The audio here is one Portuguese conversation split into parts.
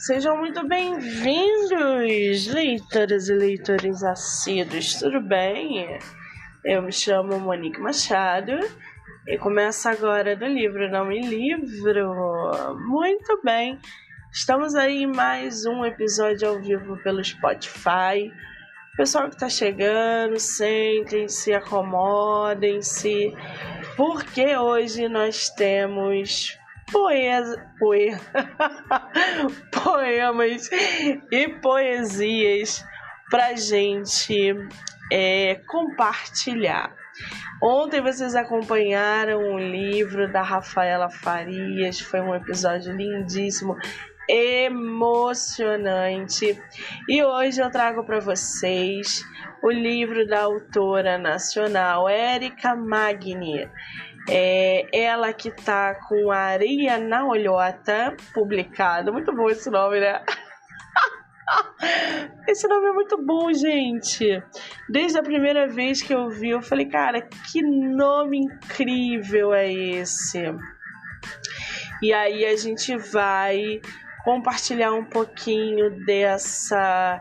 Sejam muito bem-vindos, leitoras e leitores assíduos, tudo bem? Eu me chamo Monique Machado e começo agora do livro Não Me Livro. Muito bem, estamos aí em mais um episódio ao vivo pelo Spotify. Pessoal que está chegando, sentem-se, acomodem-se, porque hoje nós temos poemas e poesias pra gente compartilhar. Ontem vocês acompanharam o livro da Rafaela Farias, foi um episódio lindíssimo, emocionante, e hoje eu trago para vocês o livro da autora nacional Érica Magni. Ela que tá com Areia na Olhota publicado. Muito bom esse nome, né? Esse nome é muito bom, gente. Desde a primeira vez que eu vi, eu falei, cara, que nome incrível é esse? E aí a gente vai compartilhar um pouquinho dessa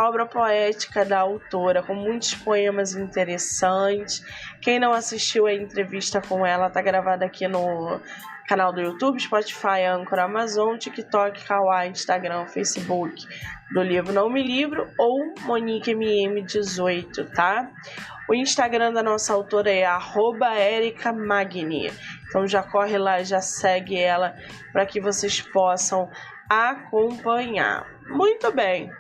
obra poética da autora, com muitos poemas interessantes. Quem não assistiu a entrevista com ela, está gravada aqui no canal do YouTube, Spotify, Anchor, Amazon, TikTok, Kawaii, Instagram, Facebook, do livro Não Me Livro ou MoniqueMM18, tá? O Instagram da nossa autora é @ericamagni. Então já corre lá, já segue ela para que vocês possam acompanhar. Muito bem.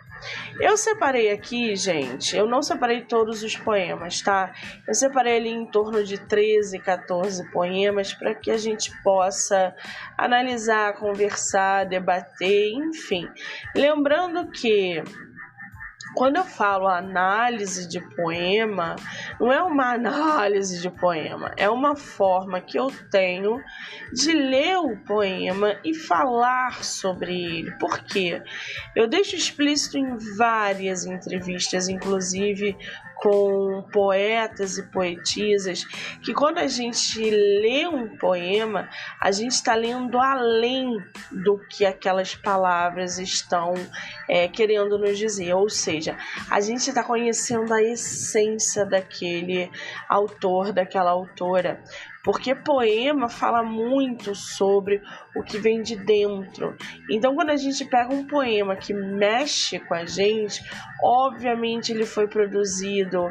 Eu separei aqui, gente, eu não separei todos os poemas, tá? Eu separei ali em torno de 13, 14 poemas para que a gente possa analisar, conversar, debater, enfim. Lembrando que quando eu falo análise de poema, não é uma análise de poema, é uma forma que eu tenho de ler o poema e falar sobre ele. Por quê? Eu deixo explícito em várias entrevistas, inclusive com poetas e poetisas, que quando a gente lê um poema, a gente está lendo além do que aquelas palavras estão querendo nos dizer, ou seja, a gente está conhecendo a essência daquele autor, daquela autora, porque poema fala muito sobre o que vem de dentro. Então, quando a gente pega um poema que mexe com a gente, obviamente ele foi produzido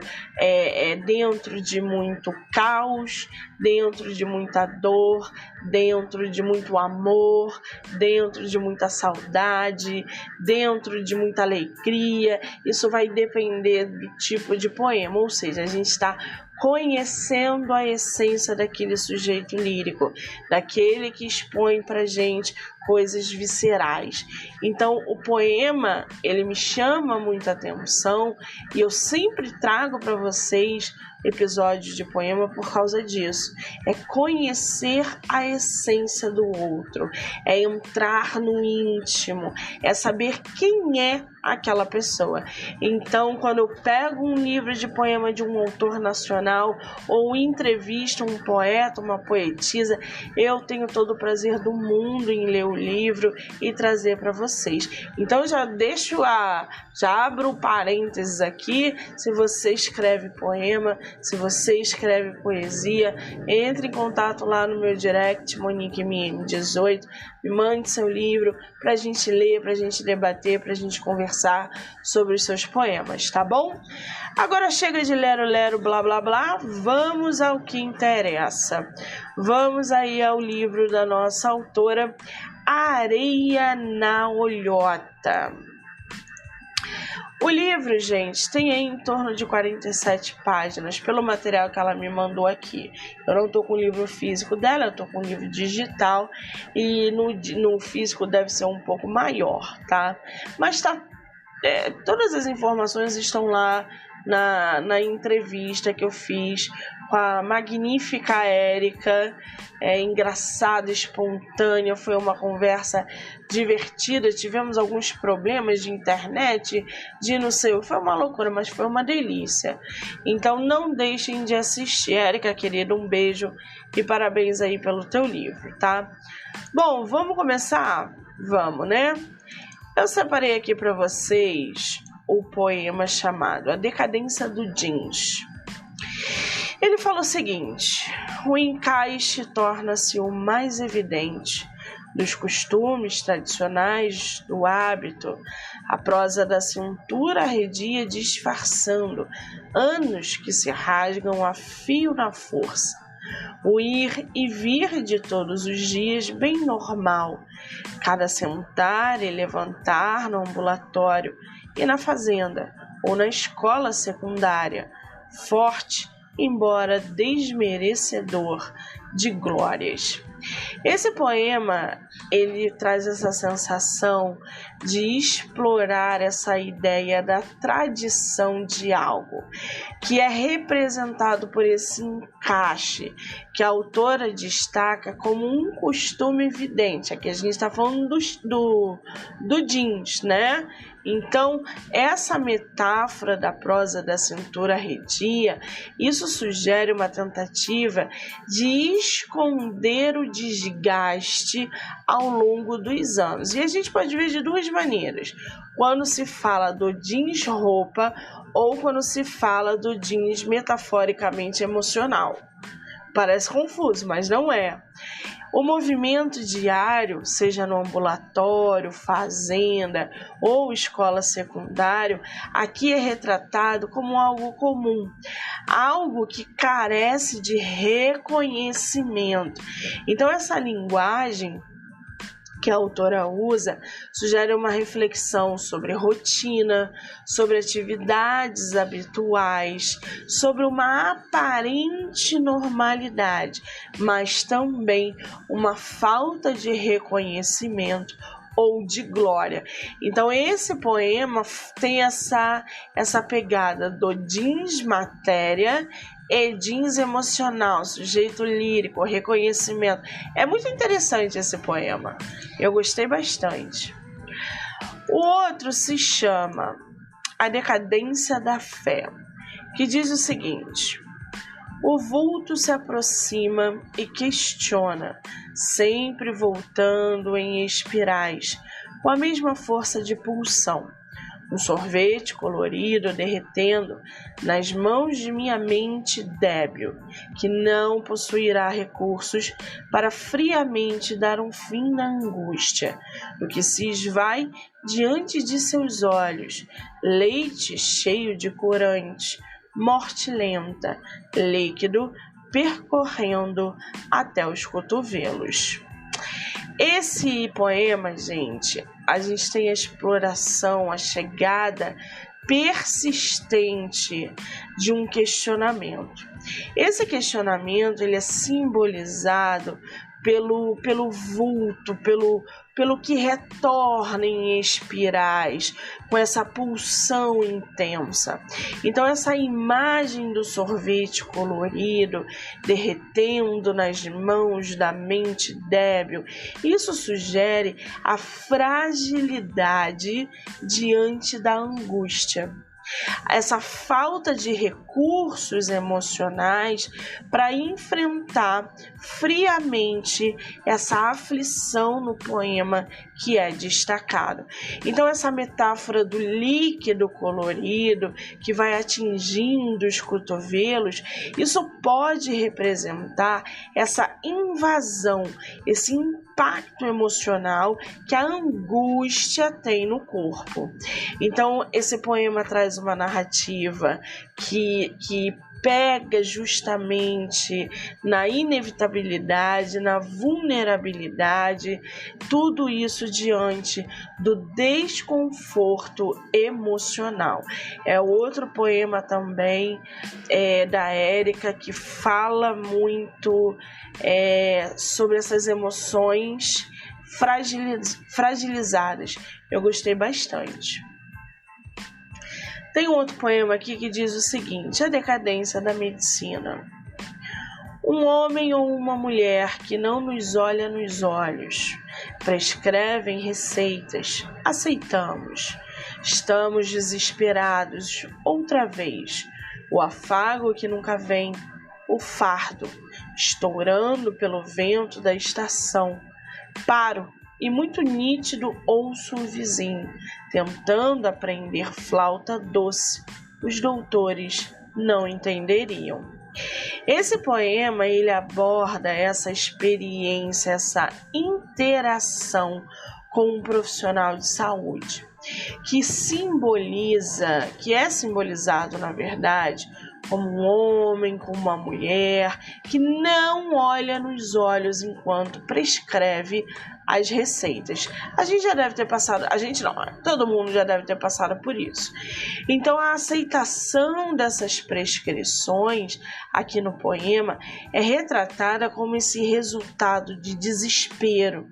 dentro de muito caos, dentro de muita dor, dentro de muito amor, dentro de muita saudade, dentro de muita alegria. Isso vai depender do tipo de poema, ou seja, a gente está conhecendo a essência daquele sujeito lírico, daquele que expõe pra gente coisas viscerais. Então, o poema, ele me chama muita atenção e eu sempre trago para vocês episódios de poema por causa disso. É conhecer a essência do outro, é entrar no íntimo, é saber quem é aquela pessoa. Então, quando eu pego um livro de poema de um autor nacional ou entrevisto um poeta, uma poetisa, eu tenho todo o prazer do mundo em ler o livro e trazer para vocês. Então, já abro parênteses aqui. Se você escreve poema, se você escreve poesia, entre em contato lá no meu direct, MoniqueMM18, me mande seu livro para a gente ler, para a gente debater, para a gente conversar sobre os seus poemas, tá bom? Agora chega de lero, blá, blá, blá, vamos ao que interessa. Vamos aí ao livro da nossa autora, Areia na Olhota. O livro, gente, tem aí em torno de 47 páginas, pelo material que ela me mandou aqui. Eu não tô com o livro físico dela, eu tô com o livro digital, e no físico deve ser um pouco maior, tá? Mas todas as informações estão lá na entrevista que eu fiz com a magnífica Érica. Engraçada, espontânea, foi uma conversa divertida. Tivemos alguns problemas de internet, de não sei, foi uma loucura, mas foi uma delícia. Então não deixem de assistir. Érica, querida, um beijo e parabéns aí pelo teu livro, tá? Bom, vamos começar? Vamos, né? Eu separei aqui para vocês o poema chamado A Decadência do Jeans. Ele fala o seguinte: o encaixe torna-se o mais evidente dos costumes tradicionais, do hábito, a prosa da cintura arredia disfarçando anos que se rasgam a fio na força. O ir e vir de todos os dias bem normal, cada sentar e levantar no ambulatório e na fazenda ou na escola secundária, forte, embora desmerecedor de glórias. Esse poema, ele traz essa sensação de explorar essa ideia da tradição de algo, que é representado por esse encaixe, que a autora destaca como um costume evidente. Aqui a gente está falando do jeans, né? Então, essa metáfora da prosa da cintura arredia, isso sugere uma tentativa de esconder o desgaste ao longo dos anos. E a gente pode ver de duas maneiras: quando se fala do jeans roupa ou quando se fala do jeans metaforicamente emocional. Parece confuso, mas não é. O movimento diário, seja no ambulatório, fazenda ou escola secundária, aqui é retratado como algo comum, algo que carece de reconhecimento. Então, essa linguagem que a autora usa sugere uma reflexão sobre rotina, sobre atividades habituais, sobre uma aparente normalidade, mas também uma falta de reconhecimento ou de glória. Então esse poema tem essa pegada do jeans matéria e jeans emocional, sujeito lírico, reconhecimento. É muito interessante esse poema. Eu gostei bastante. O outro se chama A Decadência da Fé, que diz o seguinte: o vulto se aproxima e questiona, sempre voltando em espirais, com a mesma força de pulsão. Um sorvete colorido derretendo nas mãos de minha mente débil, que não possuirá recursos para friamente dar um fim na angústia, do que se esvai diante de seus olhos, leite cheio de corante, morte lenta, líquido percorrendo até os cotovelos. Esse poema, gente, a gente tem a exploração, a chegada persistente de um questionamento. Esse questionamento, ele é simbolizado pelo vulto, pelo que retorna em espirais, com essa pulsão intensa. Então, essa imagem do sorvete colorido derretendo nas mãos da mente débil, isso sugere a fragilidade diante da angústia. Essa falta de recursos emocionais para enfrentar friamente essa aflição no poema que é destacado. Então, essa metáfora do líquido colorido que vai atingindo os cotovelos, isso pode representar essa invasão, esse impacto emocional que a angústia tem no corpo. Então, esse poema traz uma narrativa que pega justamente na inevitabilidade, na vulnerabilidade, tudo isso diante do desconforto emocional. É outro poema também da Érica, que fala muito sobre essas emoções fragilizadas. Eu gostei bastante. Tem um outro poema aqui que diz o seguinte: a decadência da medicina. Um homem ou uma mulher que não nos olha nos olhos, prescrevem receitas, aceitamos. Estamos desesperados, outra vez. O afago que nunca vem, o fardo, estourando pelo vento da estação. Paro, e muito nítido ouço o vizinho, tentando aprender flauta doce. Os doutores não entenderiam. Esse poema, ele aborda essa experiência, essa interação com um profissional de saúde, que é simbolizado, na verdade, como um homem, como uma mulher, que não olha nos olhos enquanto prescreve as receitas. A gente já deve ter passado, todo mundo já deve ter passado por isso. Então, a aceitação dessas prescrições aqui no poema é retratada como esse resultado de desespero,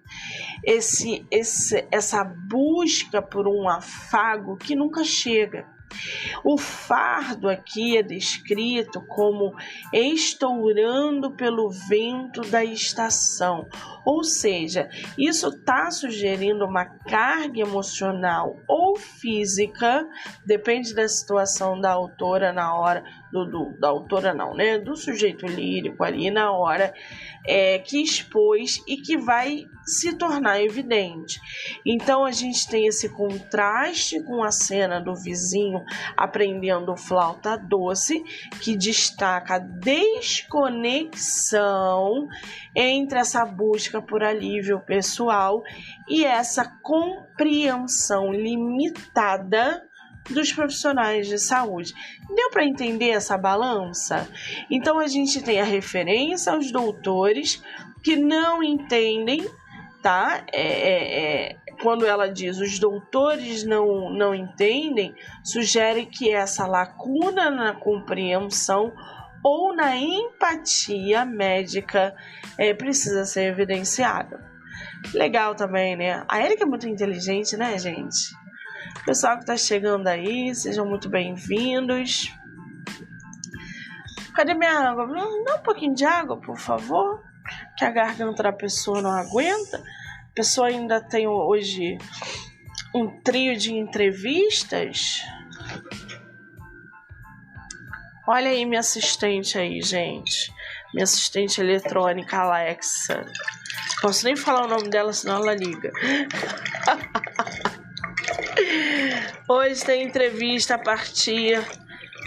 essa busca por um afago que nunca chega. O fardo aqui é descrito como estourando pelo vento da estação, ou seja, isso está sugerindo uma carga emocional ou física, depende da situação da autora na hora, do sujeito lírico ali na hora, que expôs e que vai se tornar evidente. Então a gente tem esse contraste com a cena do vizinho aprendendo flauta doce, que destaca a desconexão entre essa busca por alívio pessoal e essa compreensão limitada dos profissionais de saúde. Deu para entender essa balança? Então a gente tem a referência aos doutores que não entendem, tá? Quando ela diz os doutores não entendem, sugere que essa lacuna na compreensão ou na empatia médica precisa ser evidenciada. Legal também, né? A Érica é muito inteligente, né, gente? Pessoal que está chegando aí, sejam muito bem-vindos. Cadê minha água? Dá um pouquinho de água, por favor, que a garganta da pessoa não aguenta. A pessoa ainda tem hoje um trio de entrevistas. Olha aí minha assistente aí, gente. Minha assistente eletrônica, Alexa. Posso nem falar o nome dela, senão ela liga. Hoje tem entrevista a partir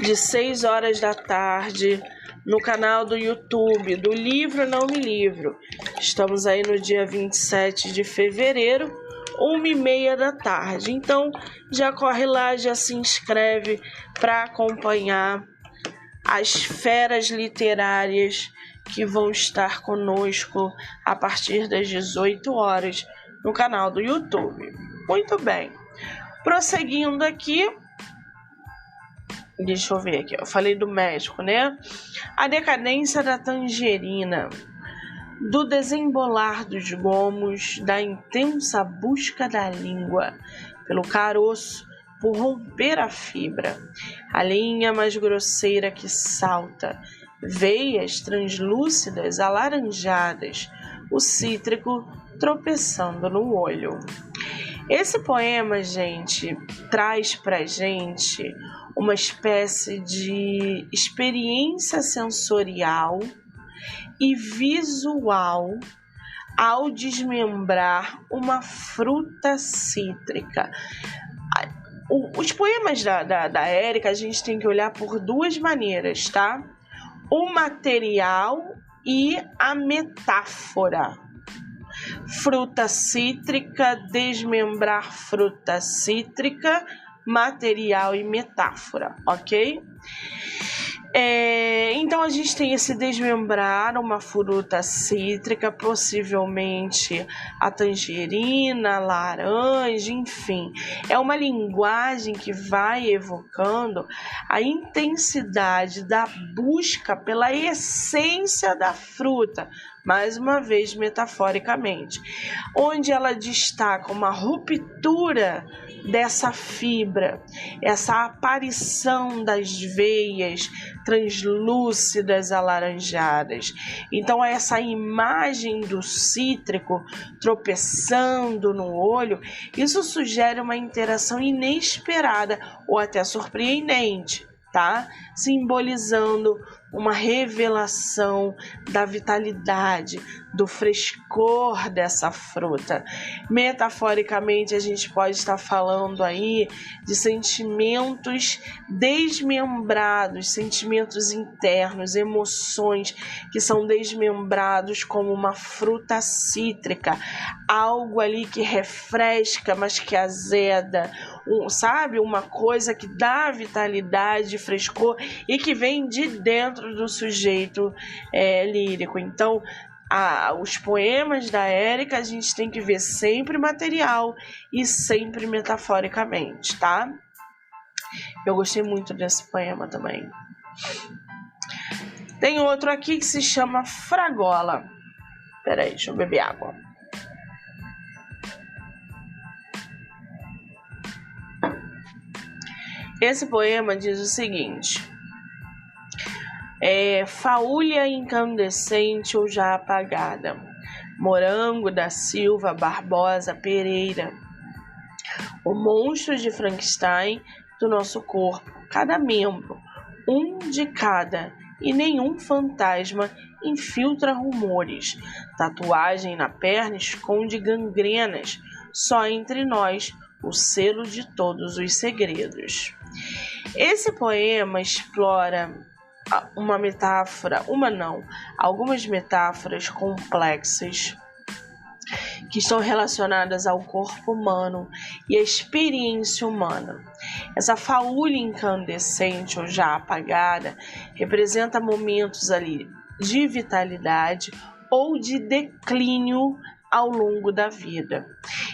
de 6 horas da tarde no canal do YouTube do Livro Não Me Livro. Estamos aí no dia 27 de fevereiro, 1h30 da tarde. Então já corre lá, já se inscreve para acompanhar as feras literárias que vão estar conosco a partir das 18 horas no canal do YouTube. Muito bem. Prosseguindo aqui, deixa eu ver aqui, eu falei do médico, né? A decadência da tangerina, do desembolar dos gomos, da intensa busca da língua pelo caroço, por romper a fibra, a linha mais grosseira que salta, veias translúcidas alaranjadas, o cítrico tropeçando no olho. Esse poema, gente, traz pra gente uma espécie de experiência sensorial e visual ao desmembrar uma fruta cítrica. Os poemas da Érica a gente tem que olhar por duas maneiras, tá? O material e a metáfora. Fruta cítrica, desmembrar fruta cítrica, material e metáfora, ok? Então a gente tem esse desmembrar uma fruta cítrica, possivelmente a tangerina, a laranja, enfim. É uma linguagem que vai evocando a intensidade da busca pela essência da fruta, mais uma vez metaforicamente, onde ela destaca uma ruptura dessa fibra, essa aparição das veias translúcidas alaranjadas. Então essa imagem do cítrico tropeçando no olho, isso sugere uma interação inesperada ou até surpreendente, tá? simbolizando uma revelação da vitalidade, do frescor dessa fruta. Metaforicamente, a gente pode estar falando aí de sentimentos desmembrados, sentimentos internos, emoções que são desmembrados como uma fruta cítrica, algo ali que refresca, mas que azeda, sabe? Uma coisa que dá vitalidade, frescor e que vem de dentro do sujeito lírico. Então, os poemas da Érica a gente tem que ver sempre material e sempre metaforicamente, tá? Eu gostei muito desse poema também. Tem outro aqui que se chama Fragola. Peraí, deixa eu beber água. Esse poema diz o seguinte: faúlha incandescente ou já apagada, Morango da Silva Barbosa Pereira, o monstro de Frankenstein do nosso corpo, cada membro, um de cada, e nenhum fantasma infiltra rumores. Tatuagem na perna esconde gangrenas, só entre nós o selo de todos os segredos. Esse poema explora algumas metáforas complexas que estão relacionadas ao corpo humano e à experiência humana. Essa faúlha incandescente ou já apagada representa momentos ali de vitalidade ou de declínio ao longo da vida.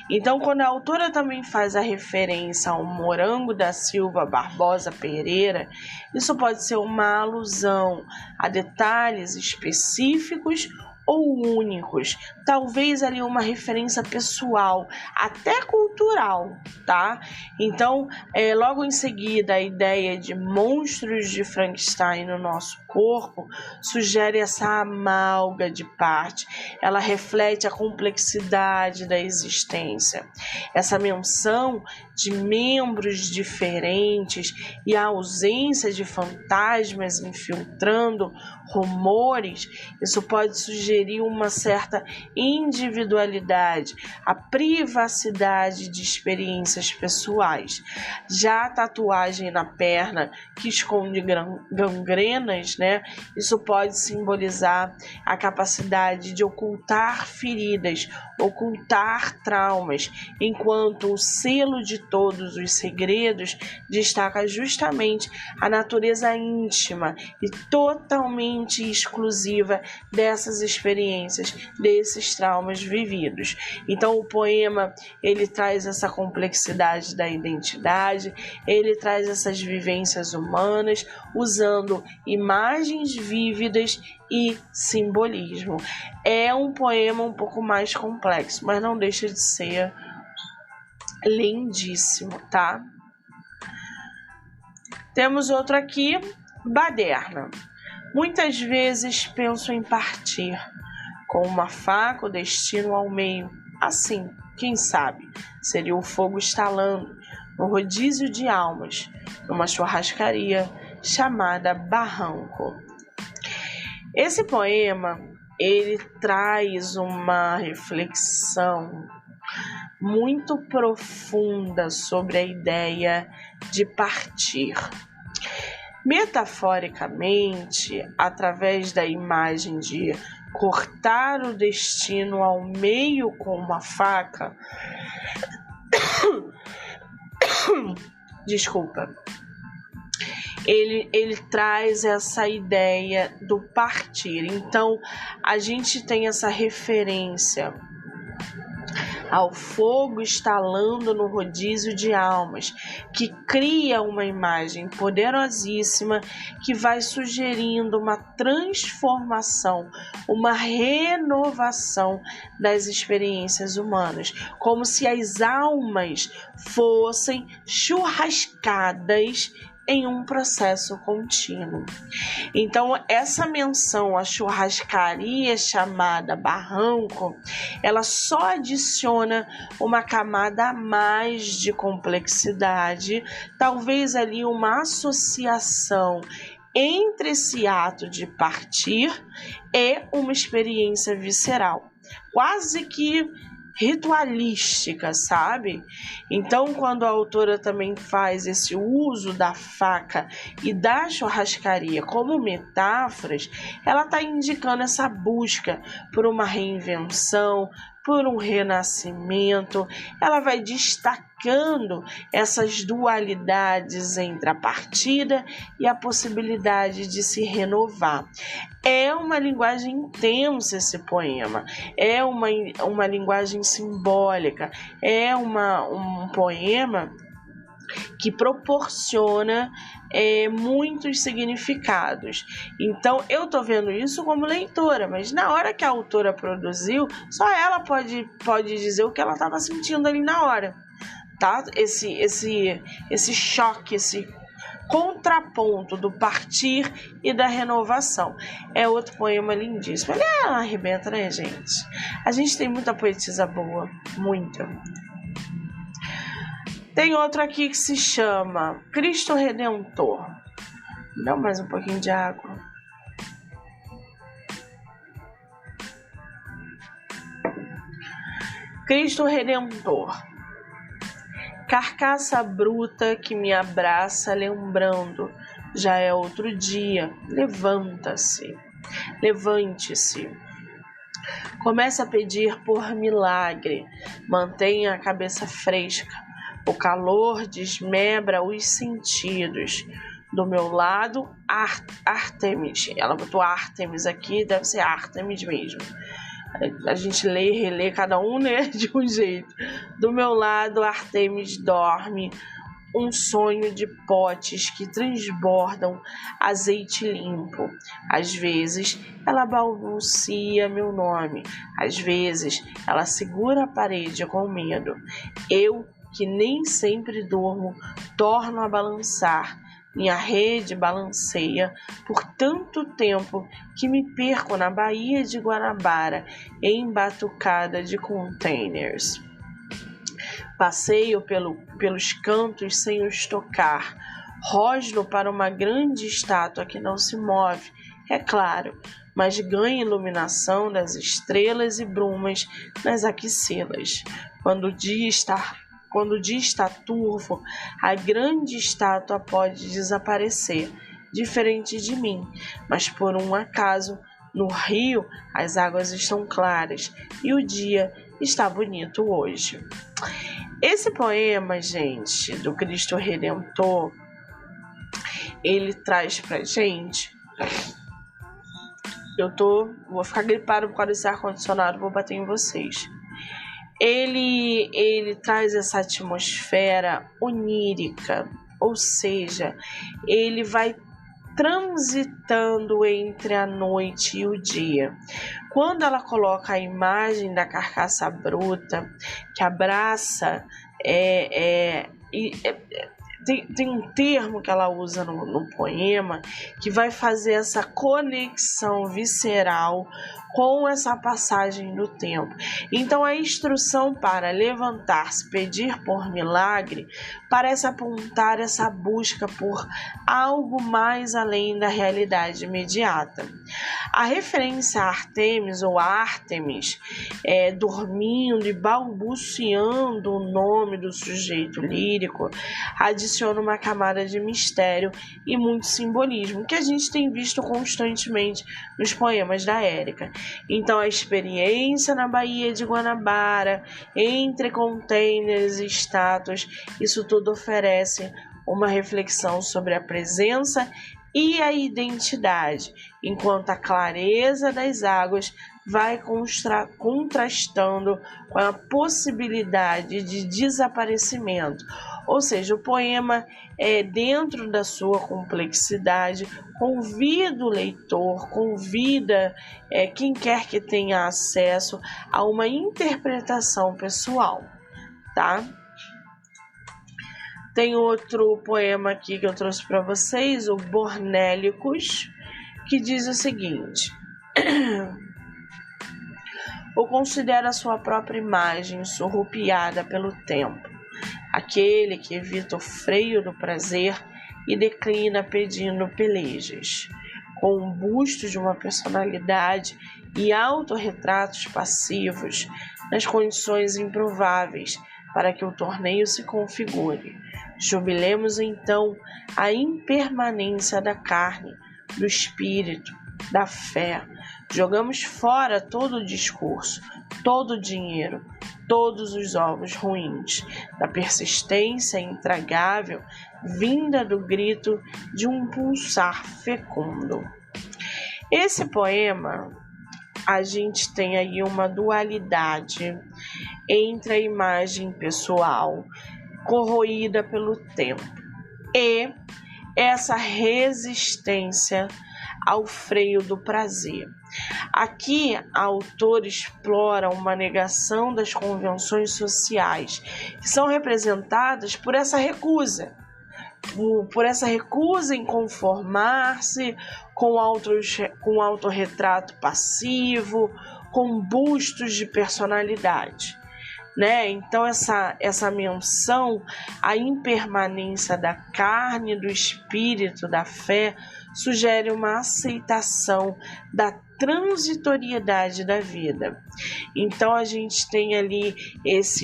Então, quando a autora também faz a referência ao Morango da Silva Barbosa Pereira, isso pode ser uma alusão a detalhes específicos ou únicos, talvez ali uma referência pessoal, até cultural, tá? Então, logo em seguida, a ideia de monstros de Frankenstein no nosso corpo sugere essa amálgama de parte, ela reflete a complexidade da existência. Essa menção de membros diferentes e a ausência de fantasmas infiltrando rumores, isso pode sugerir uma certa individualidade, a privacidade de experiências pessoais. Já a tatuagem na perna que esconde gangrenas, né? Isso pode simbolizar a capacidade de ocultar feridas, ocultar traumas, enquanto o selo de todos os segredos destaca justamente a natureza íntima e totalmente exclusiva dessas experiências, desses traumas vividos. Então o poema, ele traz essa complexidade da identidade, ele traz essas vivências humanas, usando imagens vívidas e simbolismo. É um poema um pouco mais complexo, mas não deixa de ser lindíssimo, tá? Temos outro aqui, Baderna. Muitas vezes penso em partir, com uma faca o destino ao meio. Assim, quem sabe, seria o fogo estalando no rodízio de almas, numa churrascaria chamada Barranco. Esse poema, ele traz uma reflexão muito profunda sobre a ideia de partir. Metaforicamente, através da imagem de cortar o destino ao meio com uma faca, desculpa, ele traz essa ideia do partir. Então, a gente tem essa referência ao fogo estalando no rodízio de almas, que cria uma imagem poderosíssima que vai sugerindo uma transformação, uma renovação das experiências humanas, como se as almas fossem churrascadas em um processo contínuo. Então, essa menção à churrascaria chamada Barranco, ela só adiciona uma camada a mais de complexidade, talvez ali uma associação entre esse ato de partir é uma experiência visceral, quase que ritualística, sabe? Então, quando a autora também faz esse uso da faca e da churrascaria como metáforas, ela está indicando essa busca por uma reinvenção, por um renascimento. Ela vai destacando essas dualidades entre a partida e a possibilidade de se renovar. É uma linguagem intensa esse poema, é uma linguagem simbólica, é um poema que proporciona muitos significados. Então, eu estou vendo isso como leitora, mas na hora que a autora produziu, só ela pode dizer o que ela estava sentindo ali na hora, tá? Esse choque, esse contraponto do partir e da renovação. É outro poema lindíssimo. Ele arrebenta, né, gente? A gente tem muita poetisa boa, muita. Tem outro aqui que se chama Cristo Redentor. Dá mais um pouquinho de água. Cristo Redentor. Carcaça bruta que me abraça lembrando, já é outro dia, levanta-se, levante-se. Comece a pedir por milagre, mantenha a cabeça fresca, o calor desmebra os sentidos. Do meu lado, Ártemis, ela botou Ártemis aqui, deve ser Ártemis mesmo. A gente lê e relê, cada um lê de um jeito. Do meu lado, Ártemis dorme, um sonho de potes que transbordam azeite limpo. Às vezes, ela balbucia meu nome. Às vezes, ela segura a parede com medo. Eu, que nem sempre durmo, torno a balançar. Minha rede balanceia por tanto tempo que me perco na Baía de Guanabara, embatucada de containers. Passeio pelos cantos sem os tocar, rosno para uma grande estátua que não se move, é claro, mas ganha iluminação das estrelas e brumas nas axilas. Quando o dia está turvo, a grande estátua pode desaparecer, diferente de mim, mas por um acaso, no rio as águas estão claras e o dia está bonito hoje. Esse poema, gente, do Cristo Redentor, ele traz pra gente... Vou ficar gripado por causa desse ar-condicionado, vou bater em vocês. Ele traz essa atmosfera onírica, ou seja, ele vai transitando entre a noite e o dia. Quando ela coloca a imagem da carcaça bruta que abraça, tem um termo que ela usa no poema que vai fazer essa conexão visceral com essa passagem do tempo. Então, a instrução para levantar-se, pedir por milagre, parece apontar essa busca por algo mais além da realidade imediata. A referência a Artemis ou Ártemis, dormindo e balbuciando o nome do sujeito lírico, adiciona uma camada de mistério e muito simbolismo, que a gente tem visto constantemente nos poemas da Érica. Então, a experiência na Baía de Guanabara, entre containers e estátuas, isso tudo oferece uma reflexão sobre a presença e a identidade, enquanto a clareza das águas vai contrastando com a possibilidade de desaparecimento. Ou seja, o poema, dentro da sua complexidade, convida o leitor, convida quem quer que tenha acesso a uma interpretação pessoal, tá? Tem outro poema aqui que eu trouxe para vocês, o Bornélicos, que diz o seguinte: ou considera a sua própria imagem surrupiada pelo tempo, aquele que evita o freio do prazer, e declina pedindo pelejas, com um busto de uma personalidade e autorretratos passivos nas condições improváveis para que o torneio se configure. Jubilemos então a impermanência da carne, do espírito, da fé. Jogamos fora todo o discurso, todo o dinheiro, todos os ovos ruins, da persistência intragável vinda do grito de um pulsar fecundo. Esse poema, a gente tem aí uma dualidade entre a imagem pessoal corroída pelo tempo e essa resistência ao freio do prazer. Aqui, a autora explora uma negação das convenções sociais, que são representadas por essa recusa em conformar-se com autorretrato passivo, com bustos de personalidade. Né? Então essa menção à impermanência da carne, do espírito, da fé, sugere uma aceitação da transitoriedade da vida. Então a gente tem ali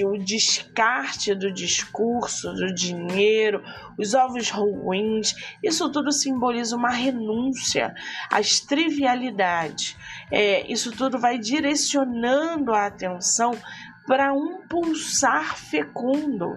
o descarte do discurso, do dinheiro, os ovos ruins. Isso tudo simboliza uma renúncia às trivialidades. Isso tudo vai direcionando a atenção para um pulsar fecundo.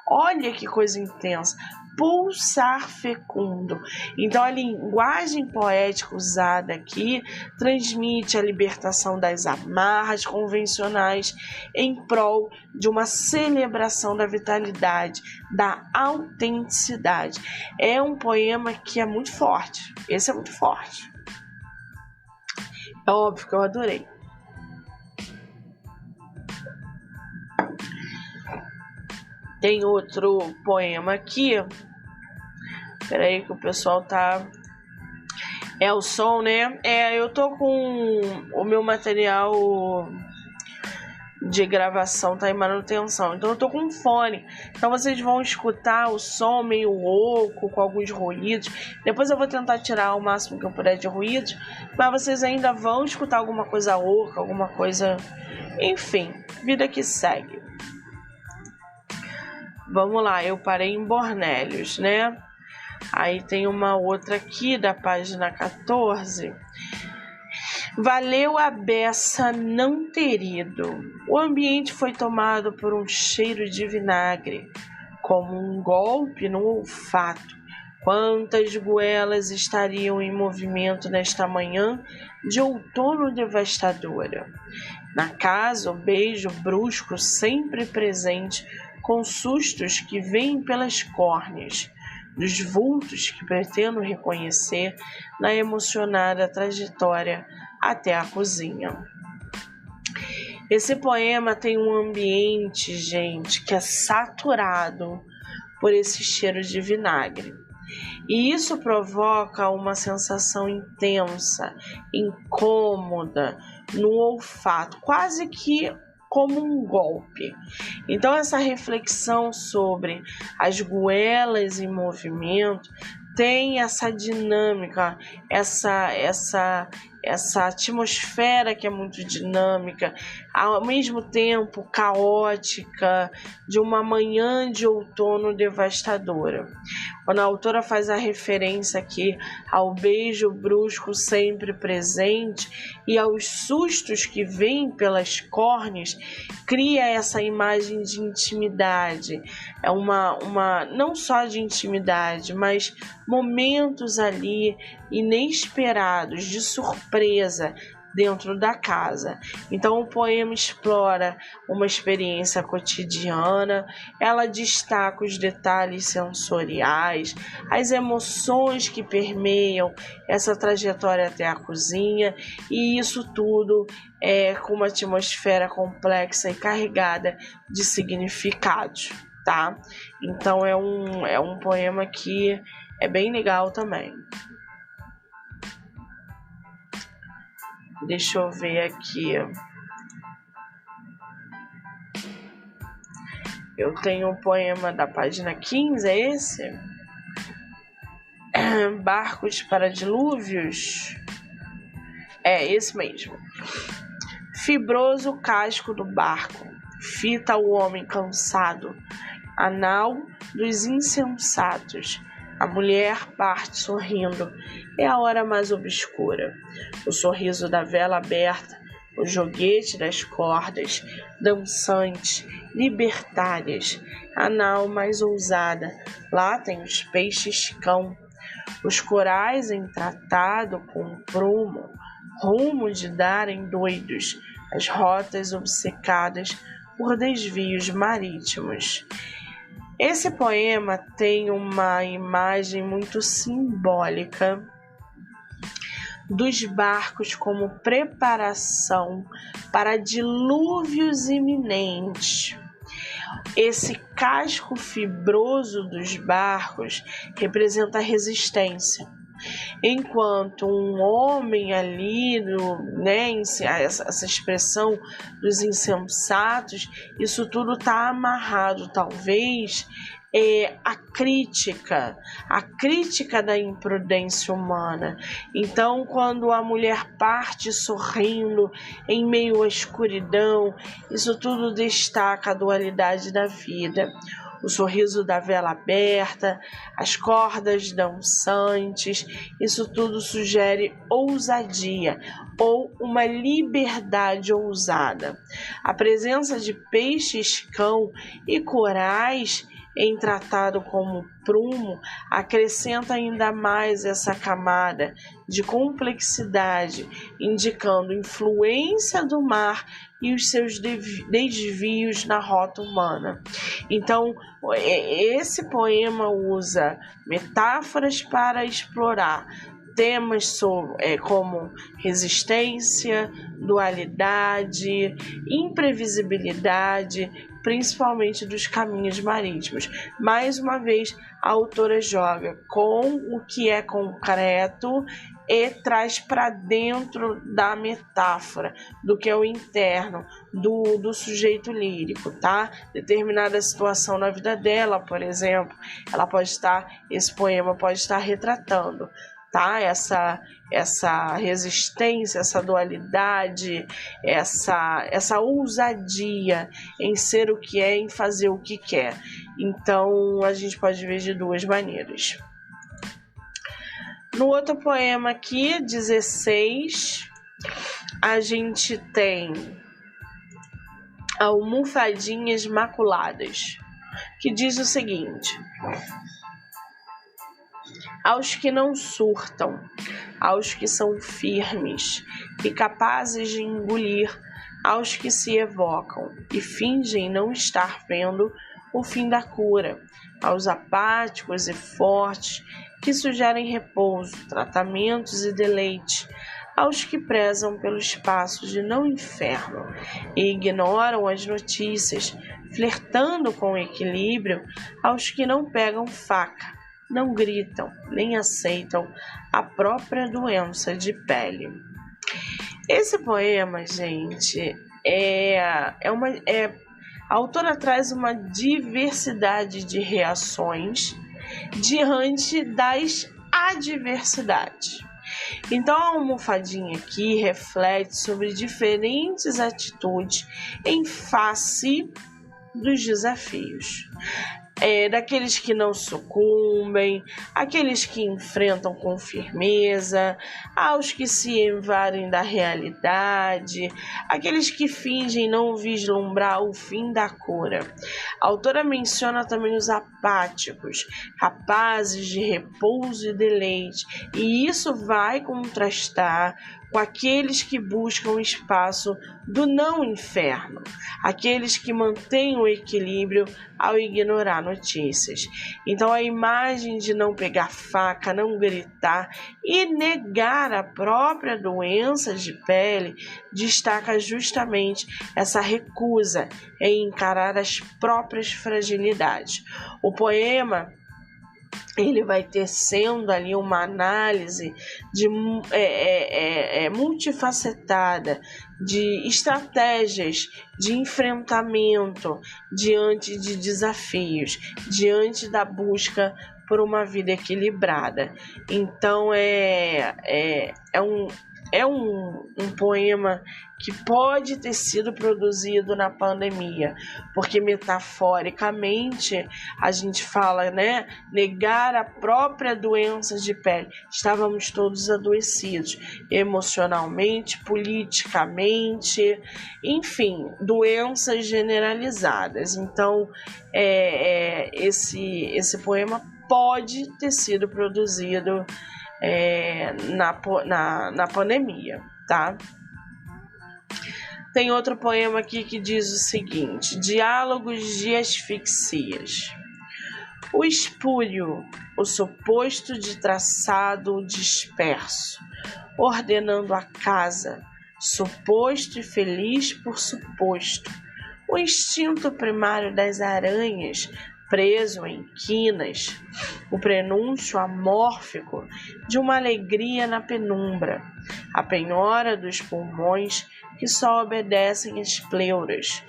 Olha que coisa intensa. Pulsar fecundo. Então, a linguagem poética usada aqui transmite a libertação das amarras convencionais em prol de uma celebração da vitalidade, da autenticidade. É um poema que é muito forte. Esse é muito forte. É óbvio que eu adorei. Tem outro poema aqui. Peraí que o pessoal tá... É o som, né? Eu tô com o meu material de gravação, tá em manutenção. Então eu tô com fone. Então vocês vão escutar o som meio oco, com alguns ruídos. Depois eu vou tentar tirar o máximo que eu puder de ruídos. Mas vocês ainda vão escutar alguma coisa oca, alguma coisa... Enfim, vida que segue. Vamos lá, eu parei em Bornélios, né? Aí tem uma outra aqui da página 14. Valeu a beça não ter ido. O ambiente foi tomado por um cheiro de vinagre, como um golpe no olfato. Quantas goelas estariam em movimento nesta manhã de outono devastadora? Na casa, o beijo brusco sempre presente, com sustos que vêm pelas córneas, dos vultos que pretendo reconhecer na emocionada trajetória até a cozinha. Esse poema tem um ambiente, gente, que é saturado por esse cheiro de vinagre. E isso provoca uma sensação intensa, incômoda no olfato, quase que como um golpe. Então essa reflexão sobre as goelas em movimento tem essa dinâmica, essa atmosfera que é muito dinâmica, ao mesmo tempo caótica, de uma manhã de outono devastadora. Quando a autora faz a referência aqui ao beijo brusco sempre presente e aos sustos que vêm pelas córneas, cria essa imagem de intimidade. É uma não só de intimidade, mas momentos ali inesperados, de surpresa dentro da casa. Então o poema explora uma experiência cotidiana, ela destaca os detalhes sensoriais, as emoções que permeiam essa trajetória até a cozinha, e isso tudo com uma atmosfera complexa e carregada de significados, tá? Então é um poema que é bem legal também. Deixa eu ver aqui. Eu tenho o poema da página 15, é esse? Barcos para dilúvios. É esse mesmo. Fibroso casco do barco, fita o homem cansado, a nau dos insensatos. A mulher parte sorrindo, é a hora mais obscura. O sorriso da vela aberta, o joguete das cordas, dançantes, libertárias. A nau mais ousada, lá tem os peixes-cão. Os corais em tratado com prumo, rumo de darem doidos, as rotas obcecadas por desvios marítimos. Esse poema tem uma imagem muito simbólica dos barcos como preparação para dilúvios iminentes. Esse casco fibroso dos barcos representa a resistência. Enquanto um homem ali, essa expressão dos insensatos, isso tudo está amarrado, talvez, a crítica da imprudência humana. Então, quando a mulher parte sorrindo em meio à escuridão, isso tudo destaca a dualidade da vida. O sorriso da vela aberta, as cordas dançantes, isso tudo sugere ousadia ou uma liberdade ousada. A presença de peixes-cão e corais em tratado como prumo acrescenta ainda mais essa camada de complexidade, indicando influência do mar e os seus desvios na rota humana. Então, esse poema usa metáforas para explorar temas como resistência, dualidade, imprevisibilidade, principalmente dos caminhos marítimos. Mais uma vez, a autora joga com o que é concreto e traz para dentro da metáfora, do que é o interno, do sujeito lírico, tá? Determinada situação na vida dela, por exemplo, esse poema pode estar retratando, tá? Essa resistência, essa dualidade, essa ousadia em ser o que é, em fazer o que quer. Então, a gente pode ver de duas maneiras. No outro poema aqui, 16, a gente tem Almofadinhas Maculadas, que diz o seguinte: aos que não surtam, aos que são firmes e capazes de engolir, aos que se evocam e fingem não estar vendo o fim da cura, aos apáticos e fortes que sugerem repouso, tratamentos e deleite, aos que prezam pelo espaço de não inferno e ignoram as notícias, flertando com o equilíbrio, aos que não pegam faca, não gritam, nem aceitam a própria doença de pele. Esse poema, gente, a autora traz uma diversidade de reações diante das adversidades. Então, a almofadinha aqui reflete sobre diferentes atitudes em face dos desafios. Daqueles que não sucumbem, aqueles que enfrentam com firmeza, aos que se evadem da realidade, aqueles que fingem não vislumbrar o fim da cura. A autora menciona também os apáticos, capazes de repouso e deleite, e isso vai contrastar com aqueles que buscam o espaço do não inferno, aqueles que mantêm o equilíbrio ao ignorar notícias. Então, a imagem de não pegar faca, não gritar e negar a própria doença de pele destaca justamente essa recusa em encarar as próprias fragilidades. O poema ele vai tecendo ali uma análise multifacetada de estratégias de enfrentamento diante de desafios, diante da busca por uma vida equilibrada. Então é um poema que pode ter sido produzido na pandemia, porque metaforicamente a gente fala, né, negar a própria doença de pele. Estávamos todos adoecidos, emocionalmente, politicamente, enfim, doenças generalizadas. Então, esse poema pode ter sido produzido na pandemia, tá? Tem outro poema aqui que diz o seguinte: diálogos de asfixias. O espúrio, o suposto de traçado disperso, ordenando a casa, suposto e feliz por suposto. O instinto primário das aranhas, preso em quinas, o prenúncio amórfico de uma alegria na penumbra, a penhora dos pulmões que só obedecem às pleuras,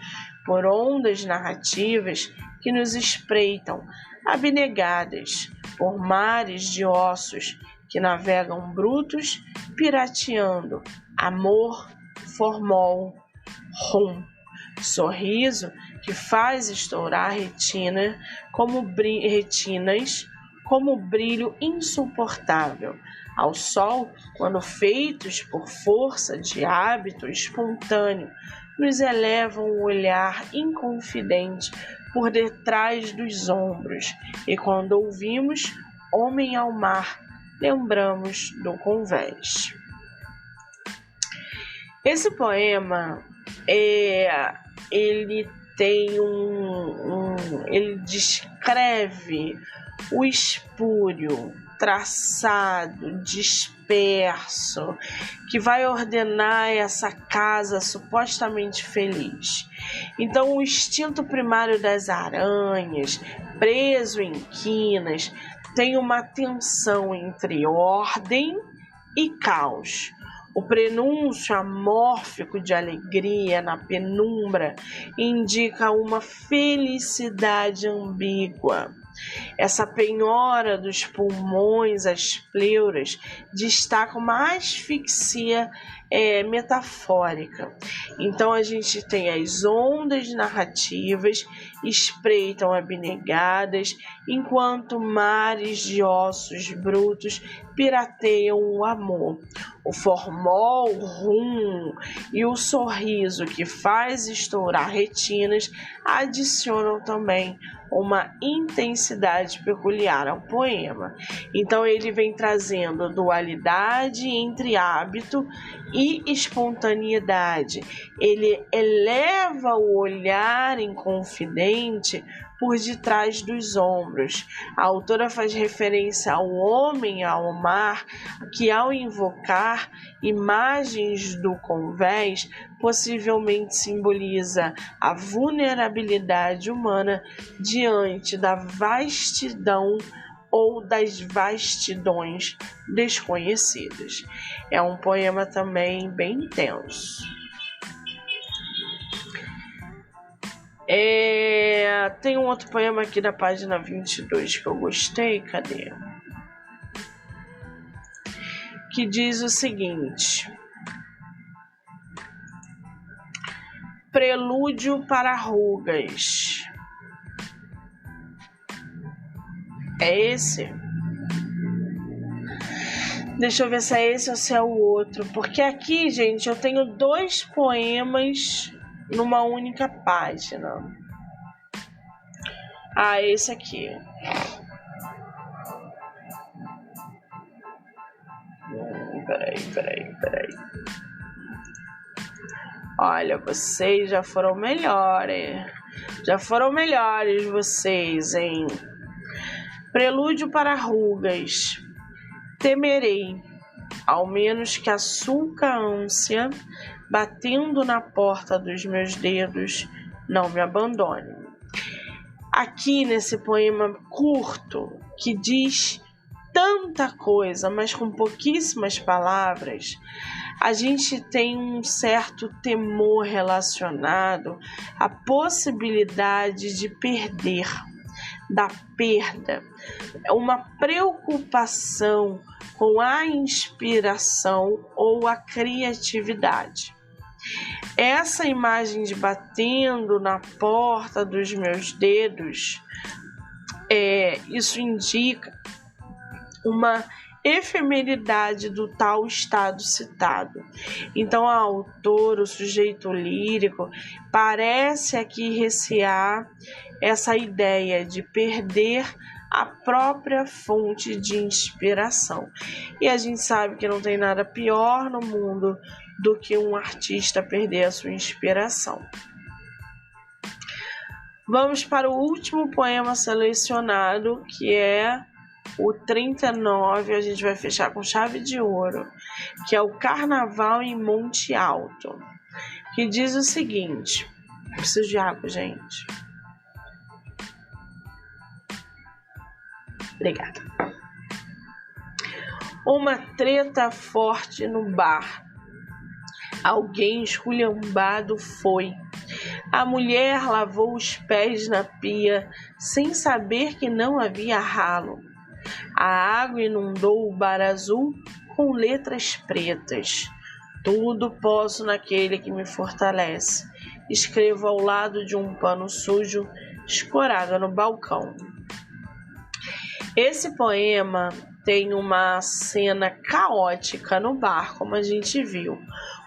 por ondas narrativas que nos espreitam, abnegadas, por mares de ossos que navegam brutos, pirateando, amor, formol, rum, sorriso que faz estourar retinas como brilho insuportável ao sol, quando feitos por força de hábito espontâneo, nos elevam o olhar inconfidente por detrás dos ombros, e quando ouvimos Homem ao Mar, lembramos do convés. Esse poema ele tem ele descreve o espúrio, traçado, disperso, que vai ordenar essa casa supostamente feliz. Então, o instinto primário das aranhas, preso em quinas, tem uma tensão entre ordem e caos. O prenúncio amórfico de alegria na penumbra indica uma felicidade ambígua. Essa penhora dos pulmões, as pleuras, destaca uma asfixia metafórica. Então a gente tem as ondas narrativas espreitam abnegadas, enquanto mares de ossos brutos pirateiam o amor. O formol, rum e o sorriso que faz estourar retinas adicionam também uma intensidade peculiar ao poema. Então ele vem trazendo dualidade entre hábito e espontaneidade. Ele eleva o olhar inconfidente por detrás dos ombros. A autora faz referência ao homem ao mar, que ao invocar imagens do convés, possivelmente simboliza a vulnerabilidade humana diante da vastidão ou das vastidões desconhecidas. É um poema também bem intenso. Tem um outro poema aqui da página 22 que eu gostei, cadê? Que diz o seguinte: Prelúdio para rugas. É esse? Deixa eu ver se é esse ou se é o outro, porque aqui, gente, eu tenho 2 poemas numa única página. Esse aqui. Peraí. Olha, vocês já foram melhores. Já foram melhores vocês, hein? Prelúdio para rugas. Temerei, ao menos que a sulca ânsia, batendo na porta dos meus dedos, não me abandone. Aqui nesse poema curto, que diz tanta coisa, mas com pouquíssimas palavras, a gente tem um certo temor relacionado à possibilidade de perder, da perda, uma preocupação com a inspiração ou a criatividade. Essa imagem de batendo na porta dos meus dedos, isso indica uma efemeridade do tal estado citado. Então, a autora, o sujeito lírico, parece aqui recear essa ideia de perder a própria fonte de inspiração. E a gente sabe que não tem nada pior no mundo do que um artista perder a sua inspiração. Vamos para o último poema selecionado, que é o 39, a gente vai fechar com chave de ouro, que é o Carnaval em Monte Alto, que diz o seguinte, preciso de água, gente. Obrigada. Uma treta forte no bar. Alguém esculhambado foi. A mulher lavou os pés na pia, sem saber que não havia ralo. A água inundou o bar azul com letras pretas. Tudo posso naquele que me fortalece. Escrevo ao lado de um pano sujo, escorado no balcão. Esse poema tem uma cena caótica no bar, como a gente viu.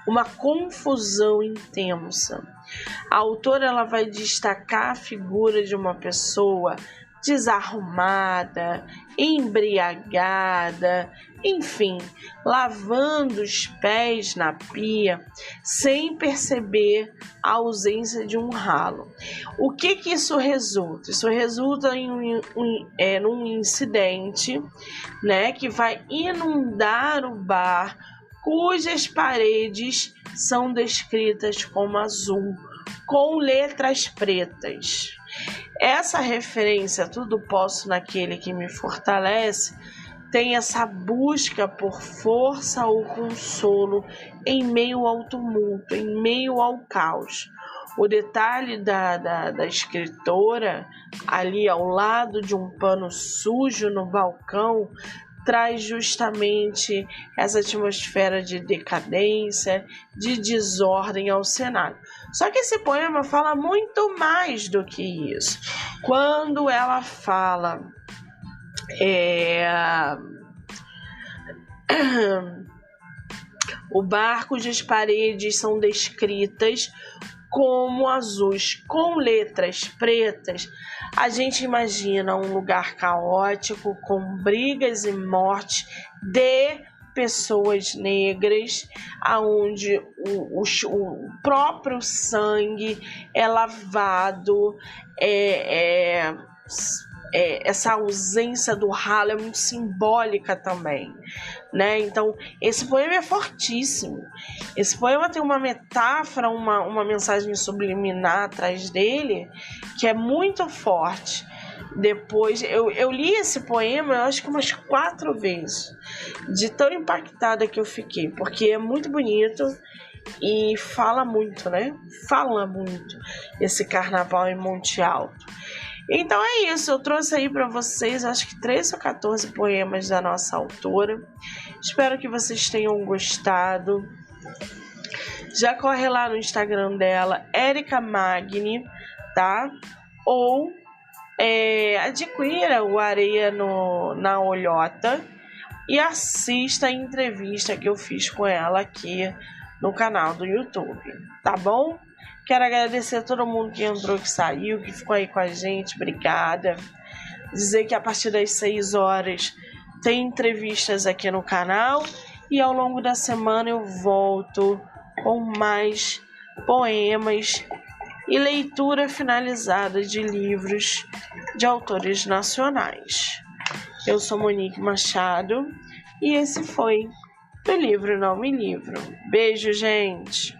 Uma confusão intensa. A autora ela vai destacar a figura de uma pessoa desarrumada, embriagada, enfim, lavando os pés na pia sem perceber a ausência de um ralo. O que isso resulta? Isso resulta num incidente, né, que vai inundar o bar, cujas paredes são descritas como azul, com letras pretas. Essa referência, tudo posso naquele que me fortalece, tem essa busca por força ou consolo em meio ao tumulto, em meio ao caos. O detalhe da escritora, ali ao lado de um pano sujo no balcão, traz justamente essa atmosfera de decadência, de desordem ao cenário. Só que esse poema fala muito mais do que isso. Quando ela fala o bar cujas paredes são descritas como azuis, com letras pretas, a gente imagina um lugar caótico, com brigas e morte de pessoas negras, onde o próprio sangue é lavado, essa ausência do ralo é muito simbólica também, né? Então, esse poema é fortíssimo. Esse poema tem uma metáfora, uma mensagem subliminar atrás dele, que é muito forte. Depois, eu li esse poema, eu acho que umas 4 vezes, de tão impactada que eu fiquei, porque é muito bonito e fala muito, né? Fala muito esse Carnaval em Monte Alto. Então é isso, eu trouxe aí para vocês, acho que 13 ou 14 poemas da nossa autora. Espero que vocês tenham gostado. Já corre lá no Instagram dela, Érica Magni, tá? Ou adquira o Areia na Olhota e assista a entrevista que eu fiz com ela aqui no canal do YouTube, tá bom? Quero agradecer a todo mundo que entrou, que saiu, que ficou aí com a gente. Obrigada. Dizer que a partir das 6 horas tem entrevistas aqui no canal. E ao longo da semana eu volto com mais poemas e leitura finalizada de livros de autores nacionais. Eu sou Monique Machado e esse foi o Livro Não Me Livro. Beijo, gente!